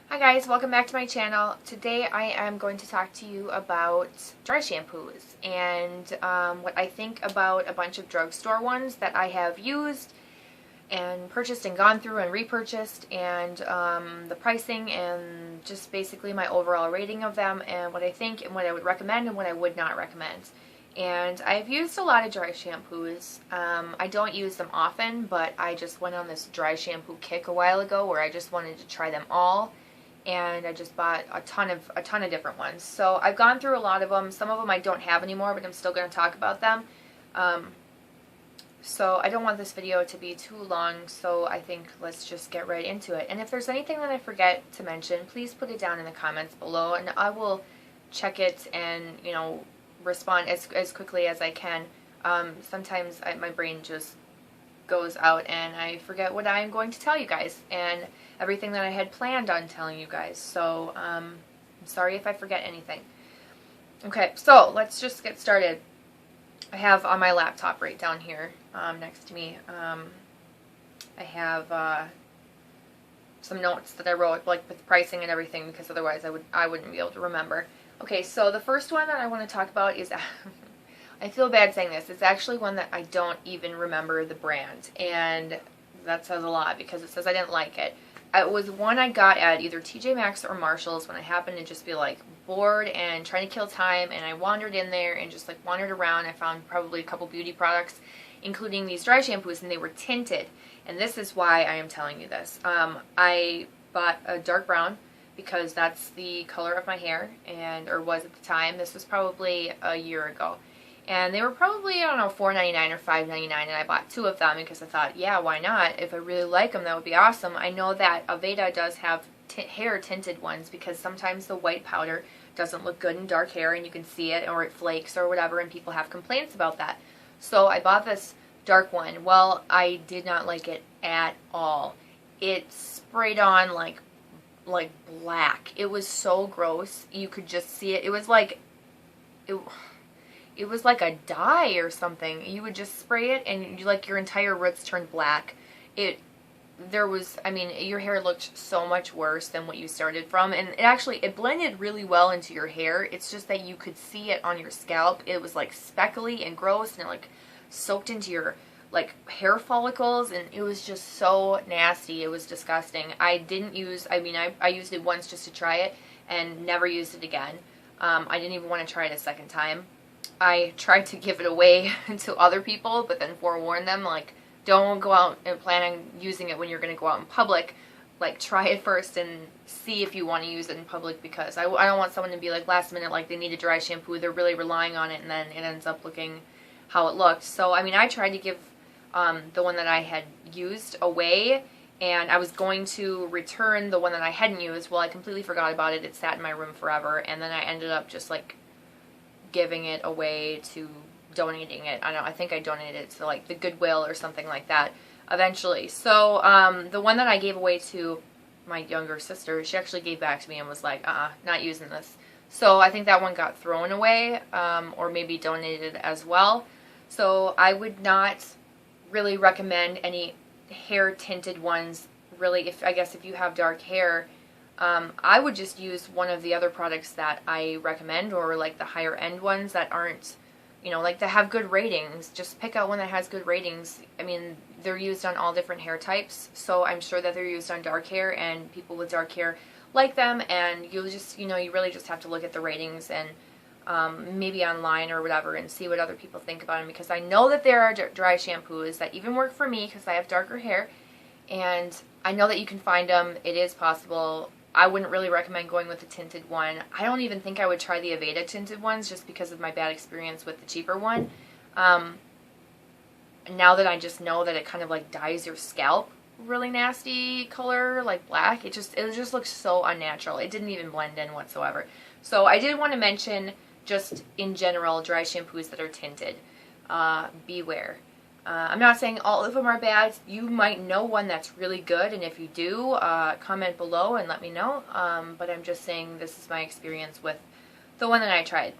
Hi guys, welcome back to my channel. Today I am going to talk to you about dry shampoos and what I think about a bunch of drugstore ones that I have used and purchased and gone through and repurchased, and the pricing and just basically my overall rating of them and what I think and what I would recommend and what I would not recommend. And I've used a lot of dry shampoos. I don't use them often, but I just went on this dry shampoo kick a while ago where I just wanted to try them all. And I just bought a ton of different ones. So I've gone through a lot of them. Some of them I don't have anymore, but I'm still going to talk about them. So I don't want this video to be too long, so I think let's just get right into it. And if there's anything that I forget to mention, please put it down in the comments below, and I will check it and, you know, respond as quickly as I can. Sometimes my brain just goes out and I forget what I'm going to tell you guys and everything that I had planned on telling you guys. So I'm sorry if I forget anything. Okay, so let's just get started. I have on my laptop right down here next to me, I have some notes that I wrote, like with pricing and everything, because otherwise I wouldn't be able to remember. Okay, so the first one that I want to talk about is I feel bad saying this. It's actually one that I don't even remember the brand, and that says a lot because it says I didn't like it. It was one I got at either TJ Maxx or Marshall's when I happened to just be like bored and trying to kill time, and I wandered in there and just like wandered around. I found probably a couple beauty products, including these dry shampoos, and they were tinted. And this is why I am telling you this. I bought a dark brown because that's the color of my hair, and or was at the time. This was probably a year ago. And they were probably, I don't know, $4.99 or $5.99, and I bought two of them because I thought, yeah, why not? If I really like them, that would be awesome. I know that Aveda does have hair tinted ones because sometimes the white powder doesn't look good in dark hair and you can see it, or it flakes or whatever, and people have complaints about that. So I bought this dark one. Well, I did not like it at all. It sprayed on like black. It was so gross. You could just see it. It was like... It was like a dye or something. You would just spray it and like your entire roots turned black. I mean, your hair looked so much worse than what you started from, and it blended really well into your hair. It's just that you could see it on your scalp. It was like speckly and gross, and it like soaked into your like hair follicles, and it was just so nasty. It was disgusting. I used it once just to try it and never used it again. I didn't even want to try it a second time. I tried to give it away to other people, but then forewarned them, like, don't go out and plan on using it when you're going to go out in public. Like, try it first and see if you want to use it in public, because I don't want someone to be like last minute, like they need a dry shampoo, they're really relying on it, and then it ends up looking how it looked. So, I mean, I tried to give the one that I had used away, and I was going to return the one that I hadn't used. Well, I completely forgot about it. It sat in my room forever, and then I ended up just like giving it away to donating it. I think I donated it to like the Goodwill or something like that eventually. So the one that I gave away to my younger sister, she actually gave back to me and was like, not using this. So I think that one got thrown away, or maybe donated as well. So I would not really recommend any hair tinted ones. Really, I guess if you have dark hair, I would just use one of the other products that I recommend, or like the higher end ones that aren't, you know, like that have good ratings. Just pick out one that has good ratings. I mean, they're used on all different hair types, so I'm sure that they're used on dark hair, and people with dark hair like them, and you'll just, you know, you really just have to look at the ratings and maybe online or whatever and see what other people think about them, because I know that there are dry shampoos that even work for me because I have darker hair, and I know that you can find them. It is possible. I wouldn't really recommend going with the tinted one. I don't even think I would try the Aveda tinted ones just because of my bad experience with the cheaper one. Now that I just know that it kind of like dyes your scalp really nasty color, like black, it just looks so unnatural. It didn't even blend in whatsoever. So I did want to mention, just in general, dry shampoos that are tinted. Beware. I'm not saying all of them are bad. You might know one that's really good, and if you do, comment below and let me know. But I'm just saying this is my experience with the one that I tried.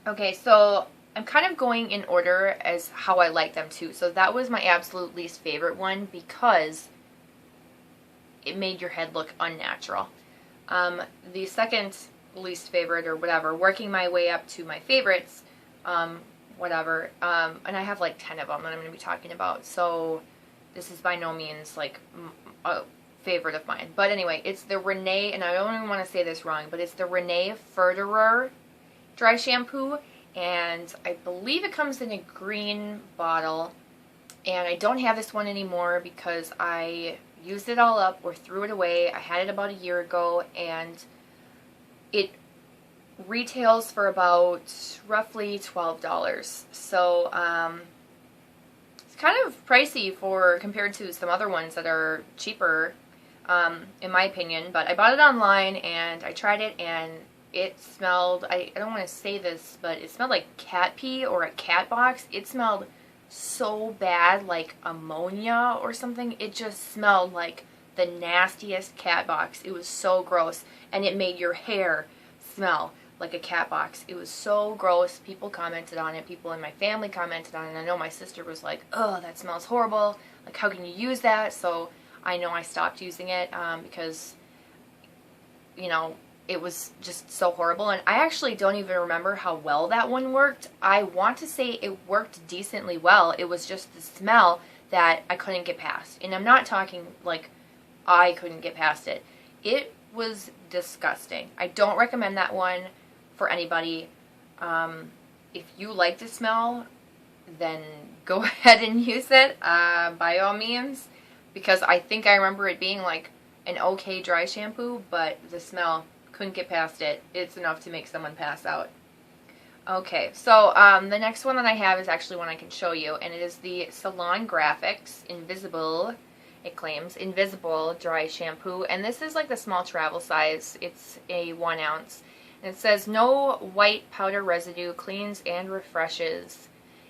Okay, so I'm kind of going in order as how I like them too. So that was my absolute least favorite one because it made your head look unnatural. The second least favorite or whatever, working my way up to my favorites, whatever, and I have like 10 of them that I'm going to be talking about, so this is by no means like a favorite of mine. But anyway, it's the Renee, and I don't even want to say this wrong, but it's the Renee Furterer dry shampoo, and I believe it comes in a green bottle, and I don't have this one anymore because I used it all up or threw it away. I had it about a year ago, and it retails for about roughly $12. So it's kind of pricey for compared to some other ones that are cheaper, in my opinion. But I bought it online and I tried it, and it smelled, I don't want to say this, but it smelled like cat pee or a cat box. It smelled so bad, like ammonia or something. It just smelled like the nastiest cat box. It was so gross, and it made your hair smell like a cat box. It was so gross. People commented on it. People in my family commented on it. And I know my sister was like, "Oh, that smells horrible. Like, how can you use that?" So I know I stopped using it because, you know, it was just so horrible. And I actually don't even remember how well that one worked. I want to say it worked decently well. It was just the smell that I couldn't get past. And I'm not talking like I couldn't get past it. It was disgusting. I don't recommend that one for anybody. If you like the smell, then go ahead and use it by all means, because I think I remember it being like an okay dry shampoo, but the smell, couldn't get past it. It's enough to make someone pass out. Okay, so the next one that I have is actually one I can show you, and it is the Salon Graffix Invisible, it claims, Invisible Dry Shampoo, and this is like the small travel size. It's a 1 ounce, and it says no white powder residue, cleans and refreshes.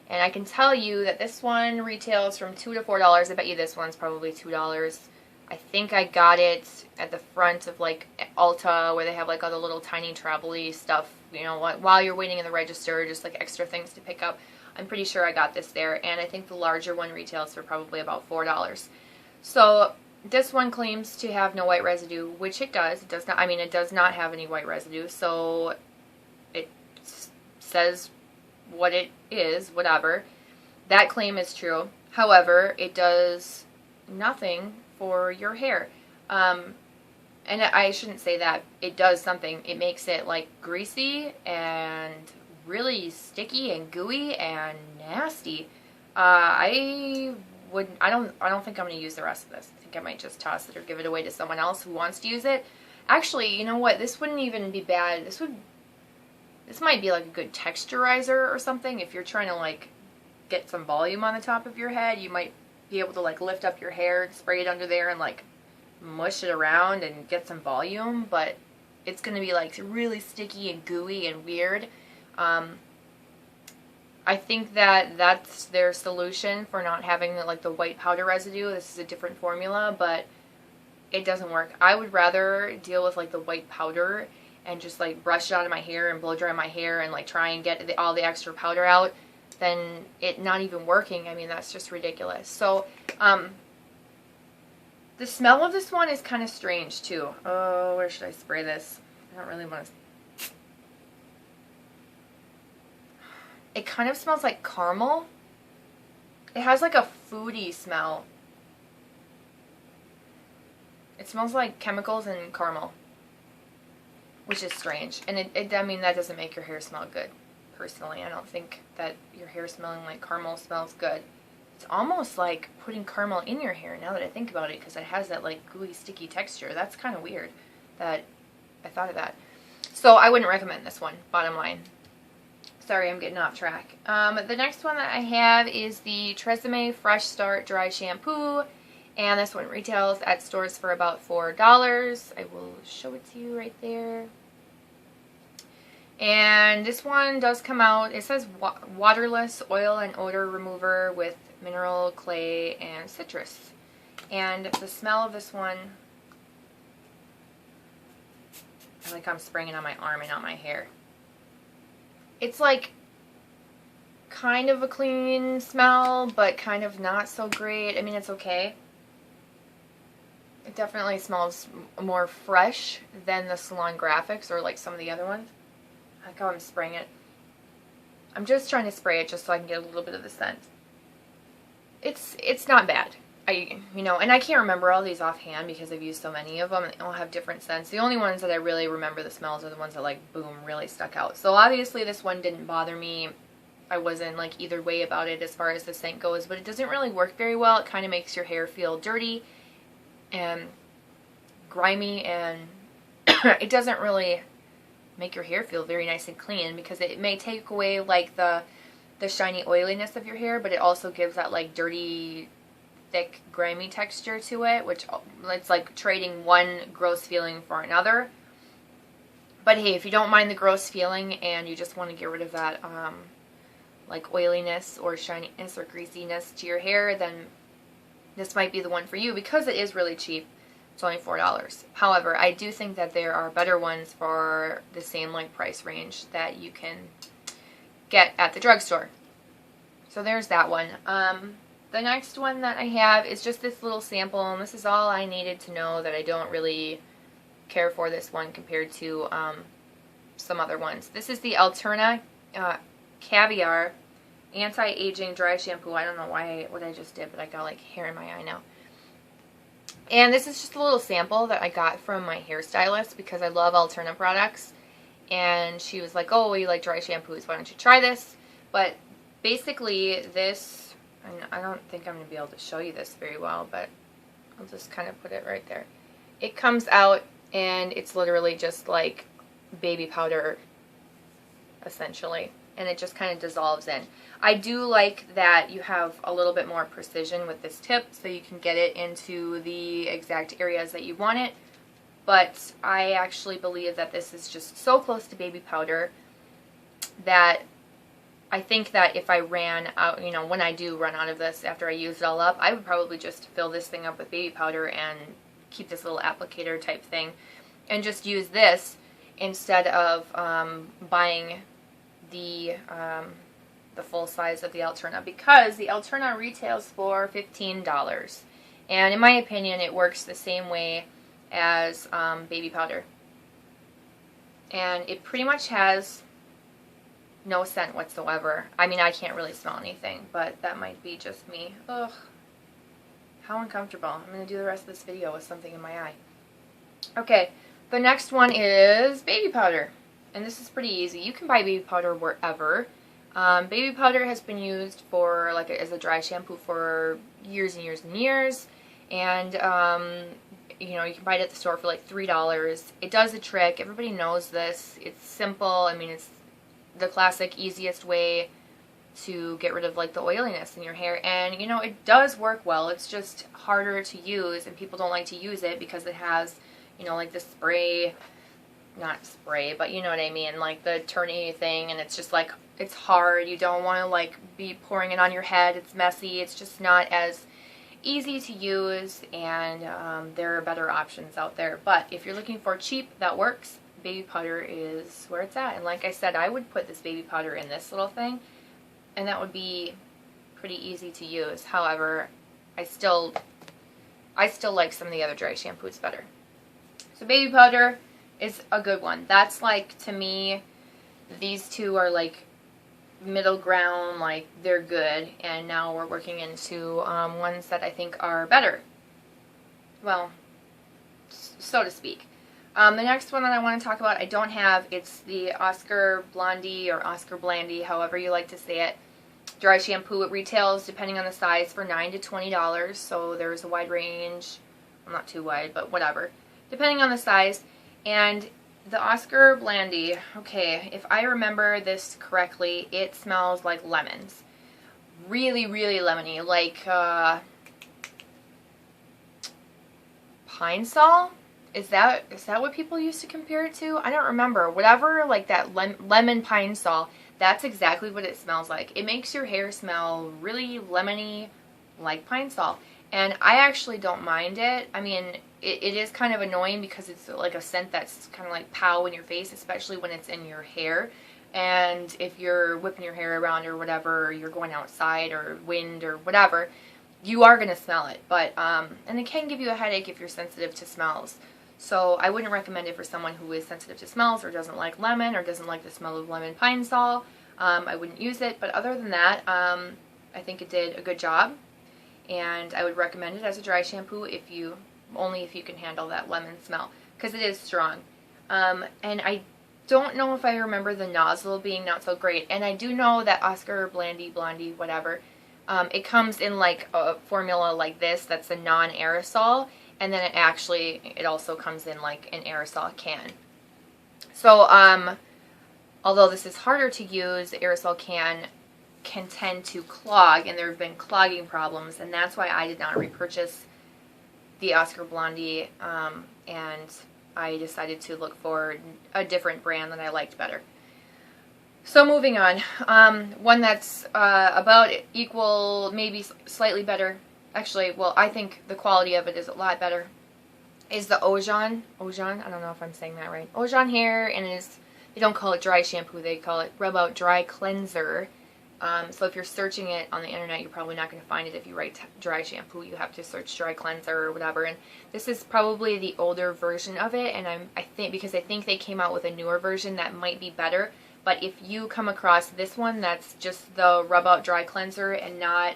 And I can tell you that this one retails from $2 to $4. I bet you this one's probably $2. I think I got it at the front of like Ulta, where they have like all the little tiny travel-y stuff, you know, while you're waiting in the register, just like extra things to pick up. I'm pretty sure I got this there, and I think the larger one retails for probably about $4. So this one claims to have no white residue, which it does. It does not. I mean, it does not have any white residue. So it says what it is, whatever. That claim is true. However, it does nothing for your hair. And I shouldn't say that. It does something. It makes it like greasy and really sticky and gooey and nasty. I don't think I'm going to use the rest of this. I think I might just toss it or give it away to someone else who wants to use it. Actually, you know what? This wouldn't even be bad. This might be like a good texturizer or something. If you're trying to like get some volume on the top of your head, you might be able to like lift up your hair and spray it under there and like mush it around and get some volume, but it's going to be like really sticky and gooey and weird. I think that that's their solution for not having the white powder residue. This is a different formula, but it doesn't work. I would rather deal with like the white powder and just like brush it out of my hair and blow dry my hair and like try and get all the extra powder out than it not even working. I mean, that's just ridiculous. So the smell of this one is kind of strange too. Oh, where should I spray this? I don't really want to. It kind of smells like caramel. It has like a foodie smell. It smells like chemicals and caramel, which is strange. And I mean, that doesn't make your hair smell good. Personally, I don't think that your hair smelling like caramel smells good. It's almost like putting caramel in your hair now that I think about it, because it has that like gooey, sticky texture. That's kind of weird that I thought of that. So I wouldn't recommend this one, bottom line. Sorry, I'm getting off track. The next one that I have is the TreSemme Fresh Start Dry Shampoo, and this one retails at stores for about $4. I will show it to you right there. And this one does come out, it says waterless oil and odor remover with mineral, clay, and citrus. And the smell of this one, I like I'm spraying it on my arm and not my hair. It's like kind of a clean smell, but kind of not so great. I mean, it's okay. It definitely smells more fresh than the Salon Graffix or like some of the other ones. I like how I'm spraying it. I'm just trying to spray it just so I can get a little bit of the scent. It's not bad. And I can't remember all these offhand because I've used so many of them and they all have different scents. The only ones that I really remember the smells are the ones that like boom really stuck out. So obviously this one didn't bother me. I wasn't like either way about it as far as the scent goes, but it doesn't really work very well. It kind of makes your hair feel dirty and grimy, and it doesn't really make your hair feel very nice and clean because it may take away like the shiny oiliness of your hair, but it also gives that like dirty, thick, grimy texture to it, which it's like trading one gross feeling for another. But hey, if you don't mind the gross feeling and you just want to get rid of that like oiliness or shininess or greasiness to your hair, then this might be the one for you because it is really cheap. It's only $4. However, I do think that there are better ones for the same like price range that you can get at the drugstore. So there's that one. The next one that I have is just this little sample, and this is all I needed to know that I don't really care for this one compared to some other ones. This is the Alterna Caviar Anti-Aging Dry Shampoo. I don't know what I just did, but I got like hair in my eye now. And this is just a little sample that I got from my hairstylist because I love Alterna products. And she was like, oh, you like dry shampoos, why don't you try this? But basically this, I don't think I'm going to be able to show you this very well, but I'll just kind of put it right there. It comes out and it's literally just like baby powder, essentially. And it just kind of dissolves in. I do like that you have a little bit more precision with this tip so you can get it into the exact areas that you want it. But I actually believe that this is just so close to baby powder that I think that if I ran out, when I do run out of this after I use it all up, I would probably just fill this thing up with baby powder and keep this little applicator type thing and just use this instead of buying the full size of the Alterna, because the Alterna retails for $15, and in my opinion it works the same way as baby powder, and it pretty much has no scent whatsoever. I mean, I can't really smell anything, but that might be just me. Ugh, how uncomfortable. I'm going to do the rest of this video with something in my eye. Okay, the next one is baby powder. And this is pretty easy. You can buy baby powder wherever. Baby powder has been used for as a dry shampoo for years and years and years. And you can buy it at the store for like $3. It does the trick. Everybody knows this. It's simple. I mean, it's the classic easiest way to get rid of like the oiliness in your hair. And it does work well. It's just harder to use, and people don't like to use it because it has like the spray. Not spray, but you know what I mean, like the turny thing, and it's just like, it's hard. You don't want to like be pouring it on your head. It's messy. It's just not as easy to use, and there are better options out there. But if you're looking for cheap that works, baby powder is where it's at. And like I said, I would put this baby powder in this little thing, and that would be pretty easy to use. However, I still like some of the other dry shampoos better. So baby powder is a good one. That's like, to me, these two are like middle ground, like they're good, and now we're working into ones that I think are better. Well, so to speak. The next one that I want to talk about, I don't have. It's the Oscar Blandi or Oscar Blandy, however you like to say it. Dry shampoo. It retails, depending on the size, for $9 to $20. So there's a wide range. Well, not too wide, but whatever. Depending on the size. And the Oscar Blandy, okay, if I remember this correctly, it smells like lemons. Really, really lemony. Like pine sol? Is that what people used to compare it to? I don't remember. Whatever, like that lemon pine sol, that's exactly what it smells like. It makes your hair smell really lemony, like pine sol. And I actually don't mind it. I mean, it is kind of annoying because it's like a scent that's kind of like pow in your face, especially when it's in your hair. And if you're whipping your hair around or whatever, or you're going outside or wind or whatever, you are going to smell it, but, and it can give you a headache if you're sensitive to smells. So I wouldn't recommend it for someone who is sensitive to smells or doesn't like lemon or doesn't like the smell of lemon pine sol. I wouldn't use it, but other than that, I think it did a good job, and I would recommend it as a dry shampoo only if you can handle that lemon smell, because it is strong. And I don't know if I remember the nozzle being not so great, and I do know that Oscar, Blandy, whatever, it comes in like a formula like this that's a non-aerosol, and then it also comes in like an aerosol can. So, although this is harder to use, the aerosol can tend to clog, and there have been clogging problems, and that's why I did not repurchase the Oscar Blandi, and I decided to look for a different brand that I liked better. So moving on, one that's about equal, maybe slightly better, actually, well, I think the quality of it is a lot better, is the Ojon, I don't know if I'm saying that right, Ojon hair, and they don't call it dry shampoo, they call it Rub Out Dry Cleanser. So if you're searching it on the internet, you're probably not going to find it. If you write dry shampoo, you have to search dry cleanser or whatever. And this is probably the older version of it, and I think because I think they came out with a newer version that might be better. But if you come across this one, that's just the Rub Out Dry Cleanser and not,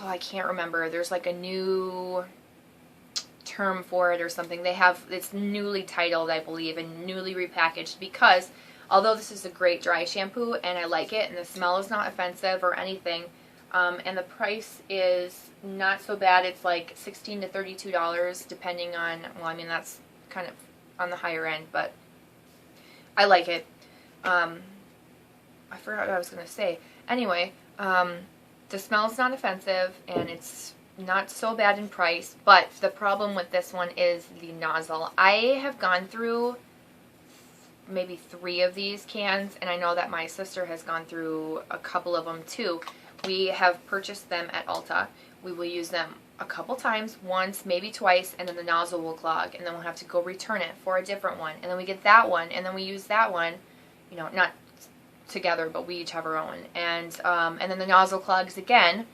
oh, I can't remember. There's like a new term for it or something. It's newly titled, I believe, and newly repackaged, because although this is a great dry shampoo and I like it and the smell is not offensive or anything, and the price is not so bad, it's like $16 to $32 depending on, well, I mean, that's kind of on the higher end, but I like it. I forgot what I was going to say. Anyway, the smell is not offensive and it's not so bad in price, but the problem with this one is the nozzle. I have gone through maybe 3 of these cans, and I know that my sister has gone through a couple of them too. We have purchased them at Ulta. We will use them a couple times, once, maybe twice, and then the nozzle will clog, and then we'll have to go return it for a different one, and then we get that one, and then we use that one, you know, not together, but we each have our own, and then the nozzle clogs again,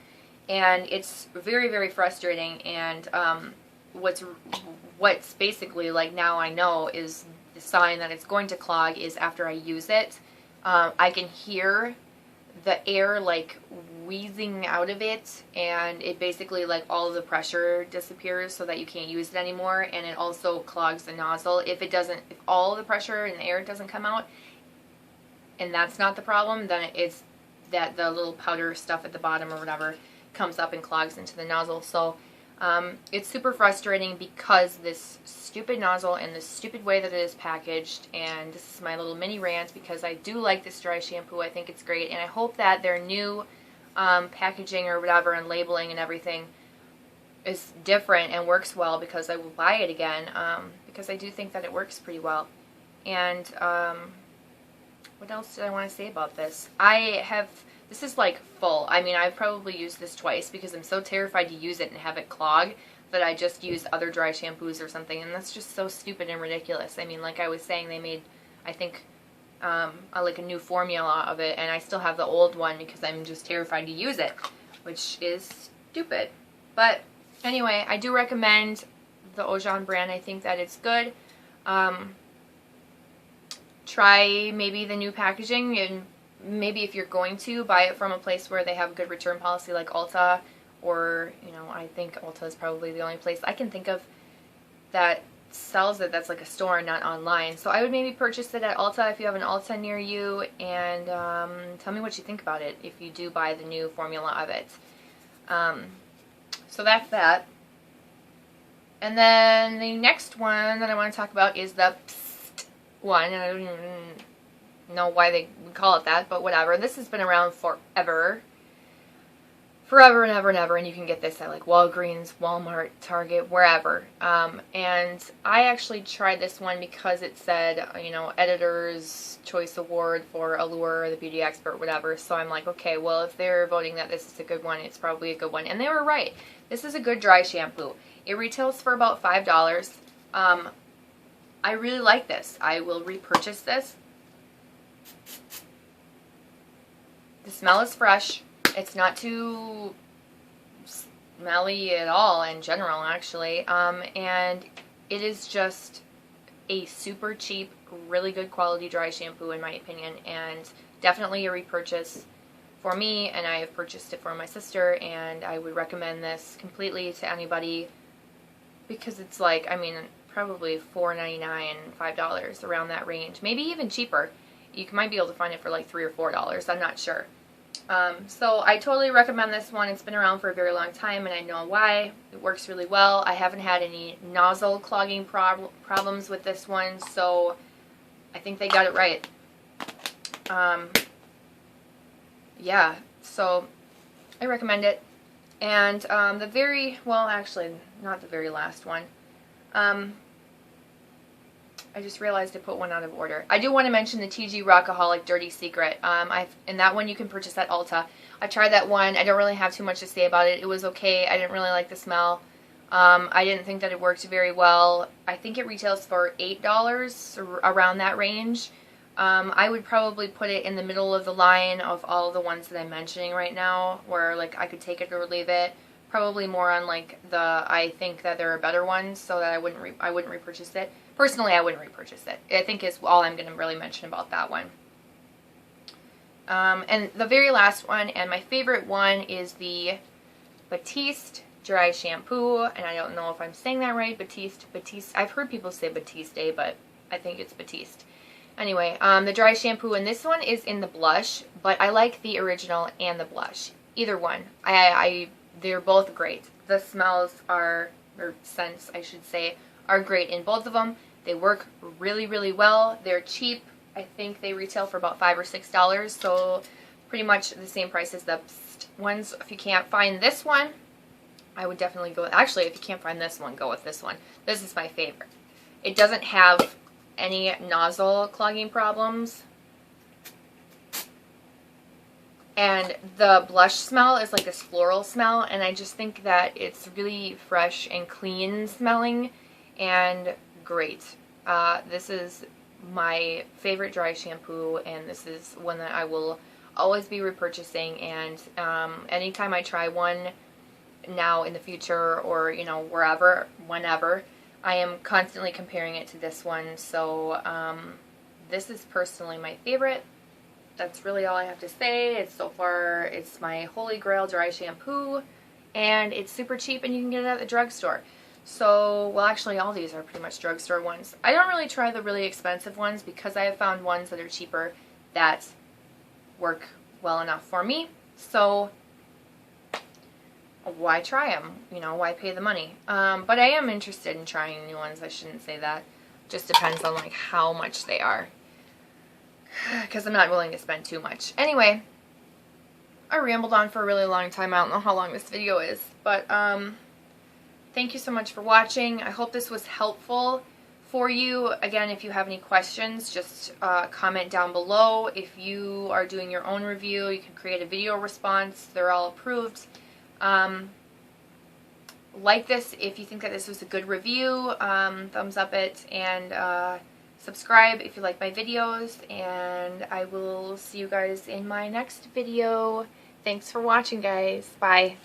and it's very, very frustrating. And what's basically, like, now I know is the sign that it's going to clog is after I use it, I can hear the air like wheezing out of it, and it basically, like, all of the pressure disappears so that you can't use it anymore, and it also clogs the nozzle. If all of the pressure and the air doesn't come out, and that's not the problem, then it's that the little powder stuff at the bottom or whatever comes up and clogs into the nozzle. So it's super frustrating because this stupid nozzle and the stupid way that it is packaged, and this is my little mini rant because I do like this dry shampoo. I think it's great, and I hope that their new packaging or whatever and labeling and everything is different and works well, because I will buy it again, because I do think that it works pretty well. And what else did I want to say about this? This is like full. I mean, I've probably used this twice because I'm so terrified to use it and have it clog that I just use other dry shampoos or something, and that's just so stupid and ridiculous. I mean, like I was saying, they made, I think, like a new formula of it, and I still have the old one because I'm just terrified to use it, which is stupid. But anyway, I do recommend the Ojon brand. I think that it's good. Try maybe the new packaging, and maybe if you're going to buy it from a place where they have a good return policy like Ulta, or, you know, I think Ulta is probably the only place I can think of that sells it that's like a store, not online. So I would maybe purchase it at Ulta if you have an Ulta near you, and tell me what you think about it if you do buy the new formula of it. So that's that. And then the next one that I want to talk about is the Psssssst one, and I don't even know why they call it that, but whatever. This has been around forever and ever and ever, and you can get this at like Walgreens, Walmart, Target, wherever. And I actually tried this one because it said, you know, Editor's Choice Award for Allure, the Beauty Expert, whatever. So I'm like, okay, well, if they're voting that this is a good one, it's probably a good one. And they were right. This is a good dry shampoo. It retails for about $5. I really like this. I will repurchase this. The smell is fresh. It's not too smelly at all in general, actually. And it is just a super cheap, really good quality dry shampoo in my opinion, and definitely a repurchase for me, and I have purchased it for my sister, and I would recommend this completely to anybody because it's like, I mean, probably $4.99, $5 around that range, maybe even cheaper. You might be able to find it for like $3 or $4. I'm not sure. So I totally recommend this one. It's been around for a very long time, and I know why. It works really well. I haven't had any nozzle clogging problems with this one, so I think they got it right. Yeah, so I recommend it. And the very, well, actually, not the very last one. I just realized I put one out of order. I do want to mention the Tigi Rockoholic Dirty Secret. And that one you can purchase at Ulta. I tried that one. I don't really have too much to say about it. It was okay. I didn't really like the smell. I didn't think that it worked very well. I think it retails for $8, around that range. I would probably put it in the middle of the line of all of the ones that I'm mentioning right now, where like I could take it or leave it. Probably more on like the I think that there are better ones, so that I wouldn't repurchase it. Personally, I wouldn't repurchase it. I think is all I'm going to really mention about that one. And the very last one, and my favorite one, is the Batiste Dry Shampoo. And I don't know if I'm saying that right. Batiste. I've heard people say Batiste, but I think it's Batiste. Anyway, the dry shampoo, and this one is in the blush, but I like the original and the blush. Either one. They're both great. The smells are, or scents, I should say, are great in both of them. They work really, really well. They're cheap. I think they retail for about $5 or $6, so pretty much the same price as the ones. If you can't find this one, I would definitely go. Actually, if you can't find this one, go with this one. This is my favorite. It doesn't have any nozzle clogging problems. And the blush smell is like this floral smell, and I just think that it's really fresh and clean smelling and great. This is my favorite dry shampoo, and this is one that I will always be repurchasing, and anytime I try one now in the future, or you know, wherever, whenever, I am constantly comparing it to this one. So this is personally my favorite. That's really all I have to say. It's my holy grail dry shampoo, and it's super cheap, and you can get it at the drugstore. So, well, actually all these are pretty much drugstore ones. I don't really try the really expensive ones because I have found ones that are cheaper that work well enough for me. So why try them? You know, why pay the money? But I am interested in trying new ones. I shouldn't say that. Just depends on like how much they are, because I'm not willing to spend too much. Anyway, I rambled on for a really long time. I don't know how long this video is, but thank you so much for watching. I hope this was helpful for you. Again, if you have any questions, just comment down below. If you are doing your own review, you can create a video response. They're all approved. Like this if you think that this was a good review. Thumbs up it, and subscribe if you like my videos, and I will see you guys in my next video. Thanks for watching, guys. Bye.